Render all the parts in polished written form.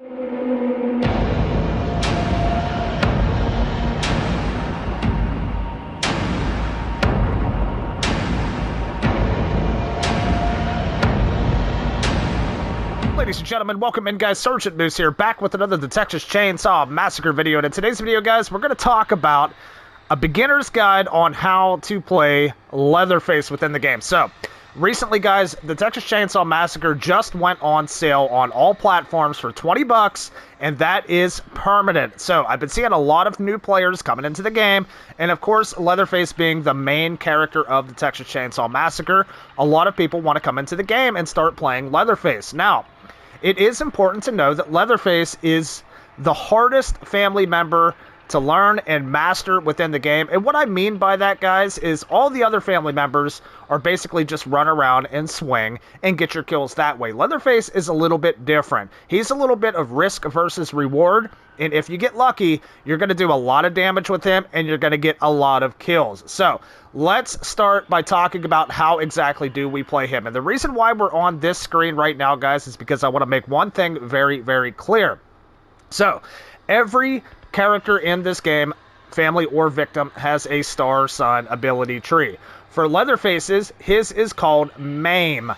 Ladies and gentlemen, welcome in, guys. Sergeant Moose here, back with another The Texas Chainsaw Massacre video. And in today's video, guys, we're going to talk about a beginner's guide on how to play Leatherface within the game. So, recently, guys, The Texas Chainsaw Massacre just went on sale on all platforms for 20 bucks, and that is permanent. So, I've been seeing a lot of new players coming into the game, and of course, Leatherface being the main character of The Texas Chainsaw Massacre, a lot of people want to come into the game and start playing Leatherface. Now, it is important to know that Leatherface is the hardest family member to learn and master within the game. And what I mean by that, guys, is all the other family members are basically just run around and swing and get your kills that way. Leatherface is a little bit different. He's a little bit of risk versus reward. And if you get lucky, you're going to do a lot of damage with him and you're going to get a lot of kills. So let's start by talking about how exactly do we play him. And the reason why we're on this screen right now, guys, is because I want to make one thing very, very clear. So every character in this game, family or victim, has a star son ability tree. For Leatherface's, his is called Maim.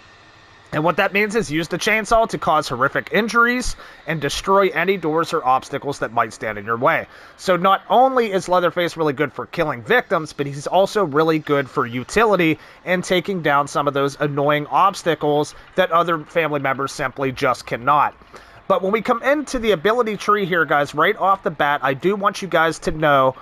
And what that means is use the chainsaw to cause horrific injuries and destroy any doors or obstacles that might stand in your way. So not only is Leatherface really good for killing victims, but he's also really good for utility and taking down some of those annoying obstacles that other family members simply just cannot. But when we come into the ability tree here, guys, right off the bat, I do want you guys to know,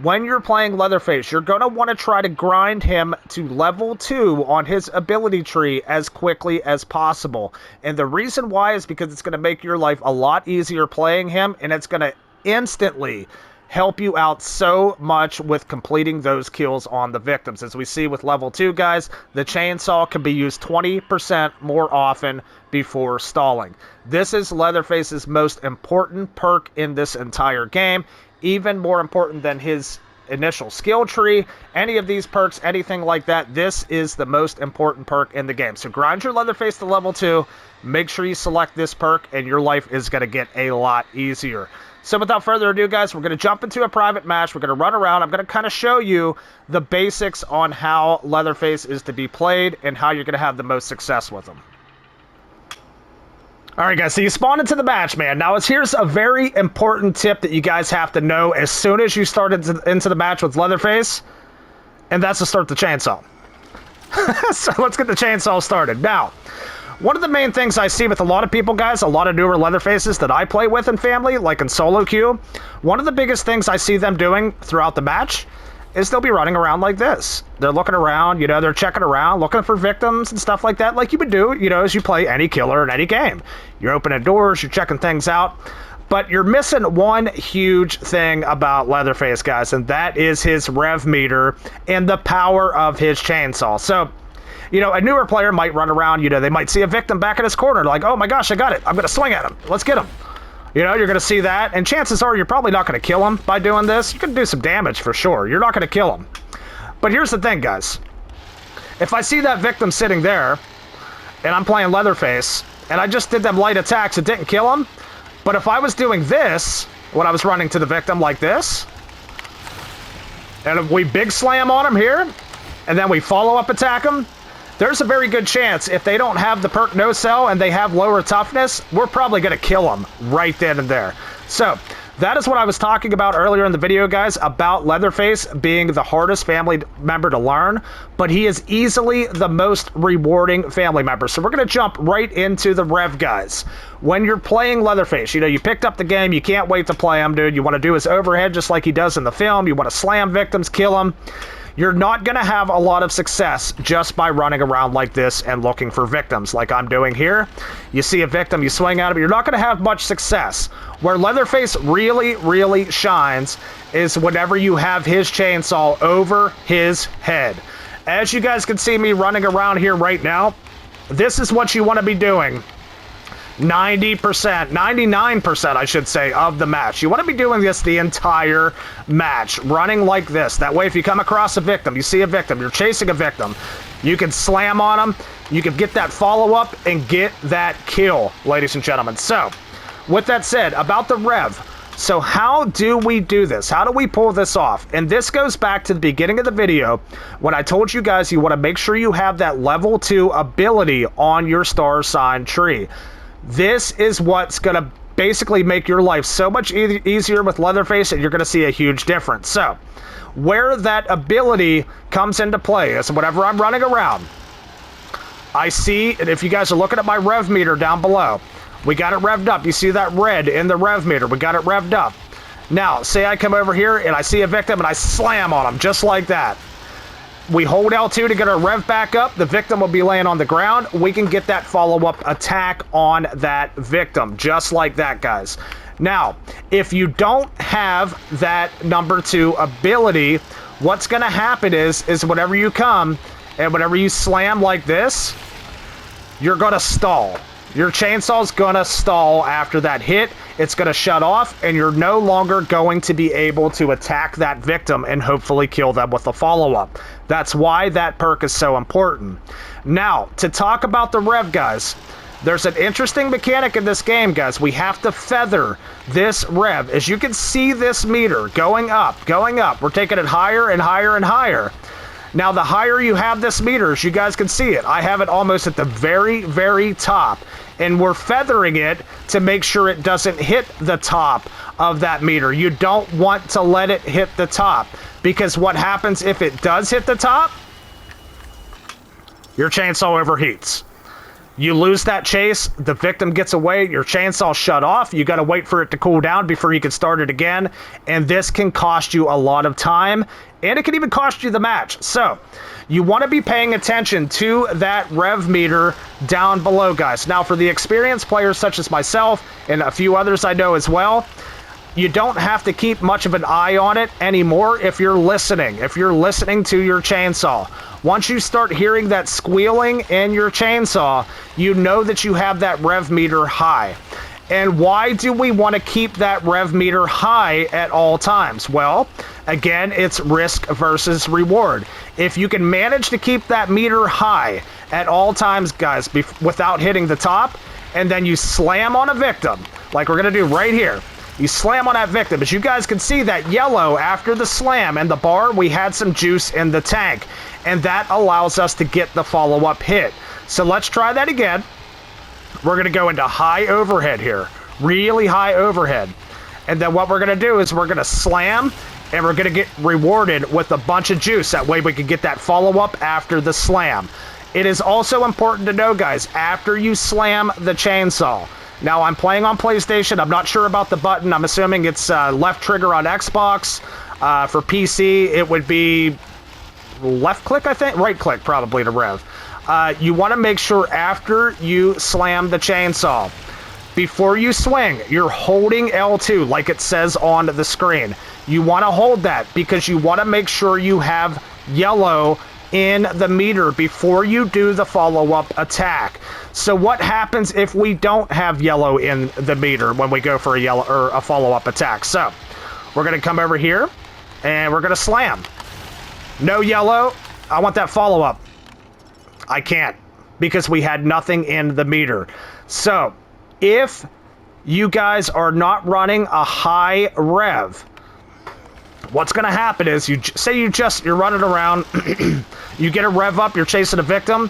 when you're playing Leatherface, you're going to want to try to grind him to level 2 on his ability tree as quickly as possible. And the reason why is because it's going to make your life a lot easier playing him, and it's going to instantly help you out so much with completing those kills on the victims. As we see with level 2, guys, the chainsaw can be used 20% more often before stalling. This is Leatherface's most important perk in this entire game, even more important than his initial skill tree, any of these perks, anything like that. This is the most important perk in the game. So grind your Leatherface to level 2, make sure you select this perk, and your life is going to get a lot easier. So without further ado, guys, we're going to jump into a private match. We're going to run around. I'm going to kind of show you the basics on how Leatherface is to be played and how you're going to have the most success with him. Alright, guys, so you spawn into the match, man. Now, here's a very important tip that you guys have to know as soon as you start into the match with Leatherface, and that's to start the chainsaw. So let's get the chainsaw started. Now, one of the main things I see with a lot of people, guys, a lot of newer Leatherfaces that I play with in family, like in solo queue, one of the biggest things I see them doing throughout the match is they'll be running around like this. They're looking around, you know, they're checking around, looking for victims and stuff like that, like you would do, you know, as you play any killer in any game. You're opening doors, you're checking things out, but you're missing one huge thing about Leatherface, guys, and that is his rev meter and the power of his chainsaw. So, you know, a newer player might run around, you know, they might see a victim back in his corner, like, oh my gosh, I got it, I'm going to swing at him, let's get him. You know, you're going to see that, and chances are you're probably not going to kill him by doing this. You're going to do some damage for sure. You're not going to kill him. But here's the thing, guys. If I see that victim sitting there, and I'm playing Leatherface, and I just did them light attacks, it didn't kill him. But if I was doing this, when I was running to the victim like this, and if we big slam on him here, and then we follow-up attack him, there's a very good chance if they don't have the perk no sell and they have lower toughness, we're probably going to kill them right then and there. So that is what I was talking about earlier in the video, guys, about Leatherface being the hardest family member to learn, but he is easily the most rewarding family member. So we're going to jump right into the rev, guys. When you're playing Leatherface, you know, you picked up the game, you can't wait to play him, dude. You want to do his overhead just like he does in the film. You want to slam victims, kill them. You're not going to have a lot of success just by running around like this and looking for victims like I'm doing here. You see a victim, you swing at him, you're not going to have much success. Where Leatherface really, really shines is whenever you have his chainsaw over his head. As you guys can see me running around here right now, this is what you want to be doing 90%, 99%, I should say, of the match. You want to be doing this the entire match, running like this. That way, if you come across a victim, you see a victim, you're chasing a victim, you can slam on them, you can get that follow-up and get that kill, ladies and gentlemen. So, with that said, about the rev, so how do we do this? How do we pull this off? And this goes back to the beginning of the video when I told you guys you want to make sure you have that level 2 ability on your star sign tree. This is what's going to basically make your life so much easier with Leatherface, and you're going to see a huge difference. So, where that ability comes into play is whenever I'm running around, I see, and if you guys are looking at my rev meter down below, we got it revved up. You see that red in the rev meter. We got it revved up. Now, say I come over here and I see a victim and I slam on him just like that. We hold L2 to get our rev back up. The victim will be laying on the ground. We can get that follow-up attack on that victim, just like that, guys. Now, if you don't have that number 2 ability, what's going to happen is whenever you come and whenever you slam like this, you're going to stall. Your chainsaw's going to stall after that hit. It's going to shut off, and you're no longer going to be able to attack that victim and hopefully kill them with a follow-up. That's why that perk is so important. Now, to talk about the rev, guys, there's an interesting mechanic in this game, guys. We have to feather this rev. As you can see this meter going up, going up. We're taking it higher and higher and higher. Now, the higher you have this meter, as you guys can see it, I have it almost at the very, very top. And we're feathering it to make sure it doesn't hit the top of that meter. You don't want to let it hit the top, because what happens if it does hit the top? Your chainsaw overheats. You lose that chase, the victim gets away, your chainsaw shut off, you gotta wait for it to cool down before you can start it again, and this can cost you a lot of time, and it can even cost you the match. So, you want to be paying attention to that rev meter down below, guys. Now, for the experienced players such as myself, and a few others I know as well, you don't have to keep much of an eye on it anymore if you're listening to your chainsaw. Once you start hearing that squealing in your chainsaw, you know that you have that rev meter high. And why do we want to keep that rev meter high at all times? Well, again, it's risk versus reward. If you can manage to keep that meter high at all times, guys, without hitting the top, and then you slam on a victim, like we're going to do right here. You slam on that victim. As you guys can see, that yellow after the slam and the bar, we had some juice in the tank. And that allows us to get the follow-up hit. So let's try that again. We're going to go into high overhead here. Really high overhead. And then what we're going to do is we're going to slam, and we're going to get rewarded with a bunch of juice. That way we can get that follow-up after the slam. It is also important to know, guys, after you slam the chainsaw. Now, I'm playing on PlayStation. I'm not sure about the button. I'm assuming it's left trigger on Xbox. For PC, it would be left click, I think? Right click, probably, to rev. You want to make sure after you slam the chainsaw, before you swing, you're holding L2 like it says on the screen. You want to hold that because you want to make sure you have yellow in the meter before you do the follow-up attack. So what happens if we don't have yellow in the meter when we go for a yellow or a follow-up attack? So we're going to come over here and we're going to slam. No yellow. I want that follow-up. I can't because we had nothing in the meter. So if you guys are not running a high rev, what's going to happen is you're running around, you get a rev up, you're chasing a victim,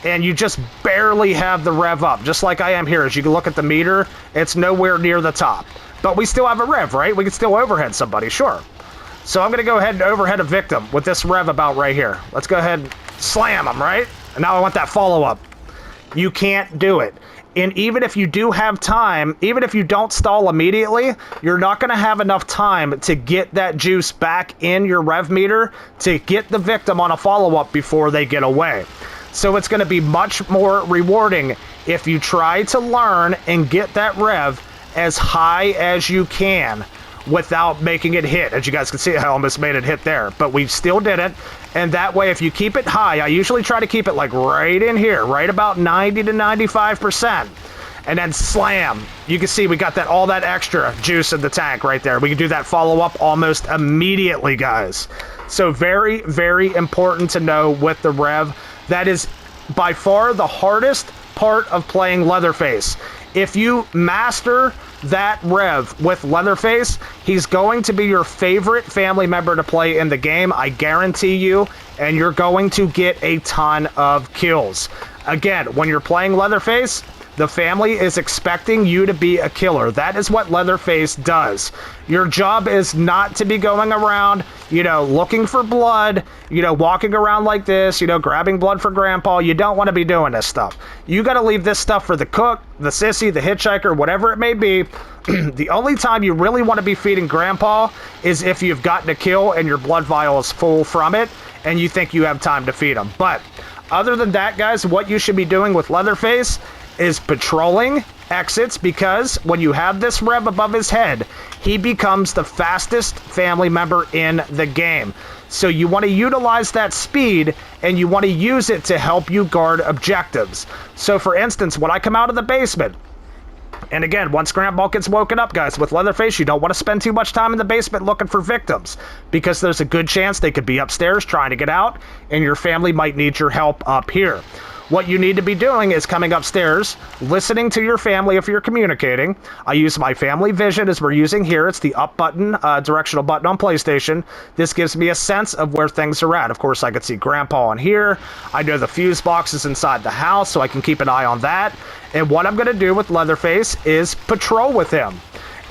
and you just barely have the rev up, just like I am here. As you can look at the meter, it's nowhere near the top. But we still have a rev, right? We can still overhead somebody, sure. So I'm going to go ahead and overhead a victim with this rev about right here. Let's go ahead and slam them, right? And now I want that follow-up. You can't do it. And even if you do have time, even if you don't stall immediately, you're not going to have enough time to get that juice back in your rev meter to get the victim on a follow-up before they get away. So it's going to be much more rewarding if you try to learn and get that rev as high as you can without making it hit. As you guys can see, I almost made it hit there, but we still didn't. And that way, if you keep it high, I usually try to keep it like right in here, right about 90 to 95%, and then slam. You can see we got that all that extra juice in the tank right there. We can do that follow-up almost immediately, guys. So very, very important to know with the rev. That is by far the hardest part of playing Leatherface. If you master that rev with Leatherface, he's going to be your favorite family member to play in the game, I guarantee you, and you're going to get a ton of kills. Again, when you're playing Leatherface, the family is expecting you to be a killer. That is what Leatherface does. Your job is not to be going around, looking for blood, walking around like this, grabbing blood for Grandpa. You don't want to be doing this stuff. You got to leave this stuff for the cook, the sissy, the hitchhiker, whatever it may be. The only time you really want to be feeding Grandpa is if you've gotten a kill and your blood vial is full from it and you think you have time to feed him. But other than that, guys, what you should be doing with Leatherface is patrolling exits, because when you have this rev above his head, he becomes the fastest family member in the game. So you want to utilize that speed, and you want to use it to help you guard objectives. So for instance, when I come out of the basement, and again, once Grandpa gets woken up, guys, with Leatherface, you don't want to spend too much time in the basement looking for victims, because there's a good chance they could be upstairs trying to get out, and your family might need your help up here. What you need to be doing is coming upstairs, listening to your family if you're communicating. I use my family vision as we're using here. It's the up button, directional button on PlayStation. This gives me a sense of where things are at. Of course, I can see Grandpa on here. I know the fuse box is inside the house, so I can keep an eye on that. And what I'm going to do with Leatherface is patrol with him.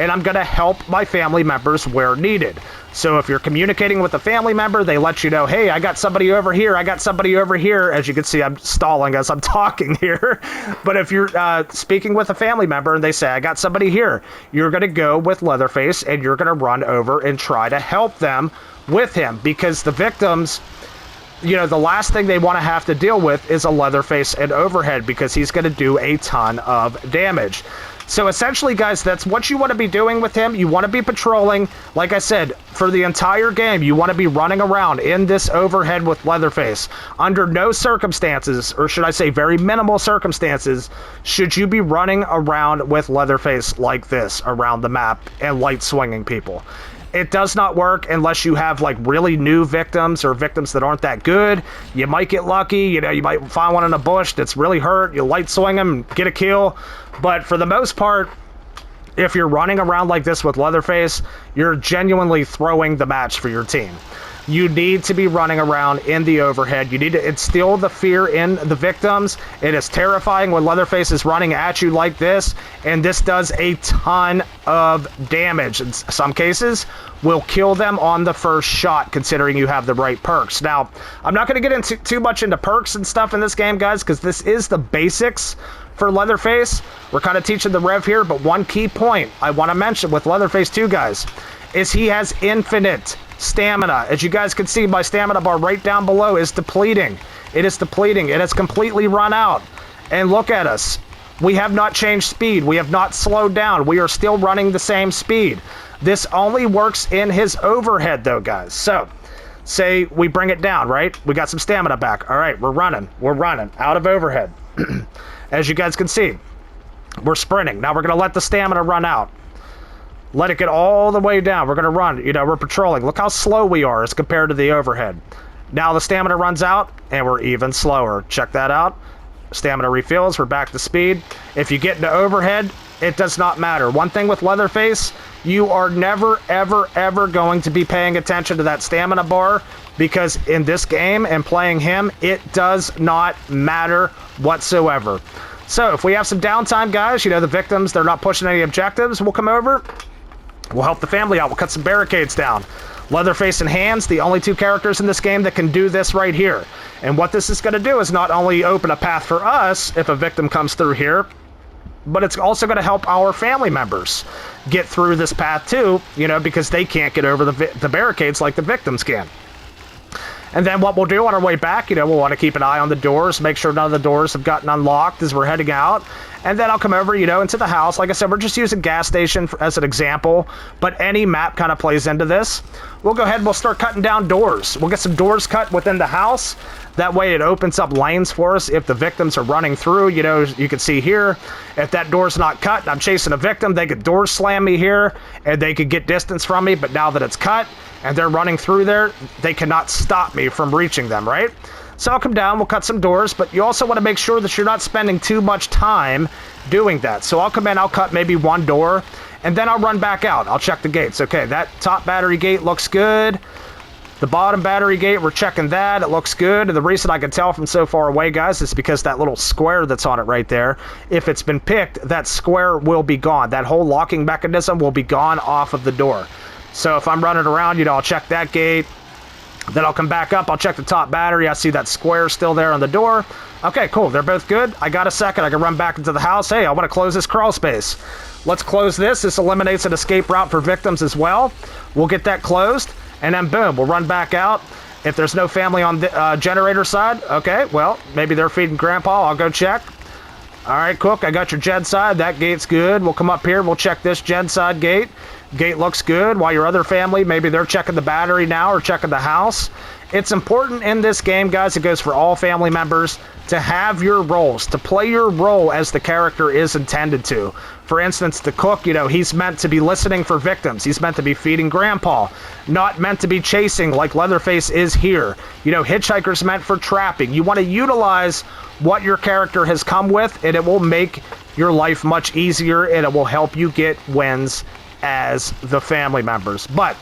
And I'm going to help my family members where needed. So if you're communicating with a family member, they let you know, hey, I got somebody over here, I got somebody over here. As you can see, I'm stalling as I'm talking here. But if you're speaking with a family member and they say, I got somebody here, you're going to go with Leatherface and you're going to run over and try to help them with him. Because the victims, the last thing they want to have to deal with is a Leatherface and overhead, because he's going to do a ton of damage. So essentially, guys, that's what you want to be doing with him. You want to be patrolling. Like I said, for the entire game, you want to be running around in this overhead with Leatherface. Under no circumstances, or should I say very minimal circumstances, should you be running around with Leatherface like this around the map and light swinging people. It does not work unless you have like really new victims or victims that aren't that good. You might get lucky, you might find one in a bush that's really hurt, you light swing them and get a kill. But for the most part, if you're running around like this with Leatherface, you're genuinely throwing the match for your team. You need to be running around in the overhead. You need to instill the fear in the victims. It is terrifying when Leatherface is running at you like this, and this does a ton of damage. In some cases, will kill them on the first shot, considering you have the right perks. Now, I'm not going to get into too much into perks and stuff in this game, guys, because this is the basics for Leatherface. We're kind of teaching the rev here, but one key point I want to mention with Leatherface too, guys, is he has infinite stamina. As you guys can see, my stamina bar right down below is depleting. It is depleting. It has completely run out. And look at us. We have not changed speed. We have not slowed down. We are still running the same speed. This only works in his overhead though, guys. So, say we bring it down, right? We got some stamina back. All right, we're running. We're running out of overhead. As you guys can see, we're sprinting. Now we're going to let the stamina run out. Let it get all the way down. We're going to run. We're patrolling. Look how slow we are as compared to the overhead. Now the stamina runs out, and we're even slower. Check that out. Stamina refills. We're back to speed. If you get into overhead, it does not matter. One thing with Leatherface, you are never, ever, ever going to be paying attention to that stamina bar, because in this game and playing him, it does not matter whatsoever. So if we have some downtime, guys, the victims, they're not pushing any objectives, we'll come over. We'll help the family out. We'll cut some barricades down. Leatherface and Hands, the only two characters in this game that can do this right here. And what this is going to do is not only open a path for us if a victim comes through here, but it's also going to help our family members get through this path too, because they can't get over the barricades like the victims can. And then what we'll do on our way back, we'll want to keep an eye on the doors, make sure none of the doors have gotten unlocked as we're heading out. And then I'll come over, into the house. Like I said, we're just using gas station as an example, but any map kind of plays into this. We'll go ahead and we'll start cutting down doors. We'll get some doors cut within the house. That way it opens up lanes for us if the victims are running through. You can see here, if that door's not cut and I'm chasing a victim, they could door slam me here and they could get distance from me. But now that it's cut and they're running through there, they cannot stop me from reaching them, right? So I'll come down, we'll cut some doors, but you also want to make sure that you're not spending too much time doing that. So I'll come in, I'll cut maybe one door, and then I'll run back out. I'll check the gates. Okay, that top battery gate looks good. The bottom battery gate, we're checking that. It looks good. And the reason I can tell from so far away, guys, is because that little square that's on it right there, if it's been picked, that square will be gone. That whole locking mechanism will be gone off of the door. So if I'm running around, you know, I'll check that gate. Then I'll come back up. I'll check the top battery. I see that square still there on the door. Okay, cool. They're both good. I got a second. I can run back into the house. Hey, I want to close this crawl space. Let's close this. This eliminates an escape route for victims as well. We'll get that closed. And then boom, we'll run back out. If there's no family on the generator side, okay, well, maybe they're feeding Grandpa. I'll go check. All right, Cook, I got your gen side. That gate's good. We'll come up here. We'll check this gen side gate. Gate looks good. While your other family, maybe they're checking the battery now or checking the house. It's important in this game, guys, it goes for all family members, to have your roles, to play your role as the character is intended to. For instance, the cook, you know, he's meant to be listening for victims. He's meant to be feeding Grandpa, not meant to be chasing like Leatherface is here. You know, Hitchhiker's meant for trapping. You want to utilize what your character has come with, and it will make your life much easier, and it will help you get wins as the family members. But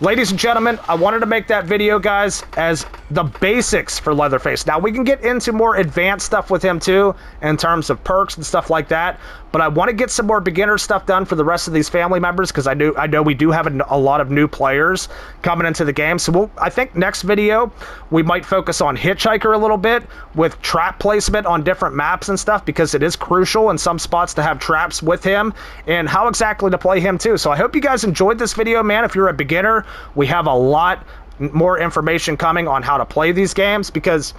ladies and gentlemen, I wanted to make that video, guys, as the basics for Leatherface. Now, we can get into more advanced stuff with him, too, in terms of perks and stuff like that. But I want to get some more beginner stuff done for the rest of these family members, because I know we do have a lot of new players coming into the game. So I think next video, we might focus on Hitchhiker a little bit with trap placement on different maps and stuff, because it is crucial in some spots to have traps with him, and how exactly to play him, too. So I hope you guys enjoyed this video, man. If you're a beginner, we have a lot more information coming on how to play these games, because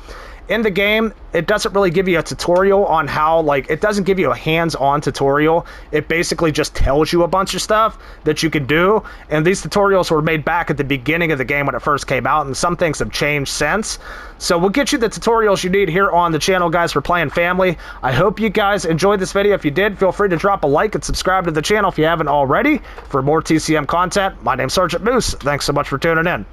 in the game, it doesn't really give you a tutorial on how, like, it doesn't give you a hands-on tutorial. It basically just tells you a bunch of stuff that you can do, and these tutorials were made back at the beginning of the game when it first came out, and some things have changed since. So we'll get you the tutorials you need here on the channel, guys, for playing family. I hope you guys enjoyed this video. If you did, feel free to drop a like and subscribe to the channel if you haven't already for more TCM content. My name's Sergeant Moose. Thanks so much for tuning in.